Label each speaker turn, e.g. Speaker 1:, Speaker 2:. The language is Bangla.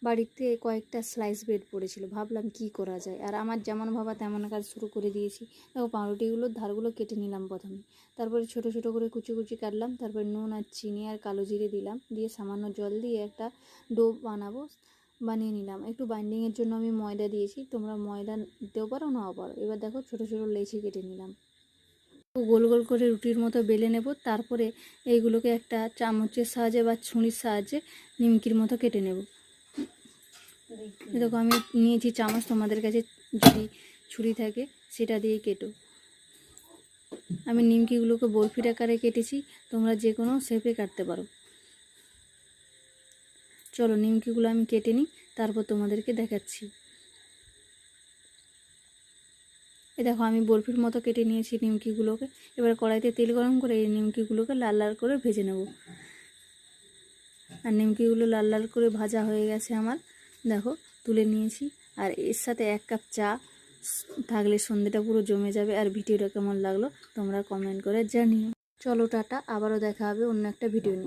Speaker 1: বাড়িতে কয়েকটা স্লাইস ব্রেড পড়েছিল, ভাবলাম কি করা যায়, আর আমার যেমন ভাবা তেমন কাজ শুরু করে দিয়েছি। দেখো পাউরুটিগুলোর ধারগুলো কেটে নিলাম প্রথমে, তারপরে ছোট ছোট করে কুচি কুচি কাটলাম, তারপরে নুন আর চিনি আর কালো জিরে দিলাম, দিয়ে সামান্য জল দিয়ে একটা ডো বানিয়ে নিলাম। একটু বাইন্ডিংয়ের জন্য আমি ময়দা দিয়েছি, তোমরা ময়দা দিতেও পারো নাও পারো। এবার দেখো ছোট ছোট লেচি কেটে নিলাম, গোল গোল করে রুটির মতো বেলে নেব। তারপরে এইগুলোকে একটা চামচের সাহায্যে বা ছুরির সাহায্যে নিমকির মতো কেটে নেব। দেখো আমি নিয়েছি চামচ, তোমাদের কাছে যদি ছুরি থাকে সেটা দিয়ে কেটো। আমি নিমকিগুলোকে বরফির আকারে কেটেছি, তোমরা যে কোনো শেপে কাটতে পারো। চলো নিমকিগুলো আমি কেটে নিই, তারপর তোমাদেরকে দেখাচ্ছি। এ দেখো আমি বরফির মতো কেটে নিয়েছি নিমকিগুলোকে। এবার কড়াইতে তেল গরম করে এই নিমকিগুলোকে লাল লাল করে ভেজে নেব। আর নিমকিগুলো লাল লাল করে ভাজা হয়ে গেছে আমার, দেখো তুলে নিয়েছি। আর এর সাথে 1 কাপ চা থাকলে সন্ধ্যেটা পুরো জমে যাবে। আর ভিডিওটা কেমন লাগলো তোমরা কমেন্ট করে জানিও। চলো টাটা, আবারও দেখা হবে অন্য একটা ভিডিও নিয়ে।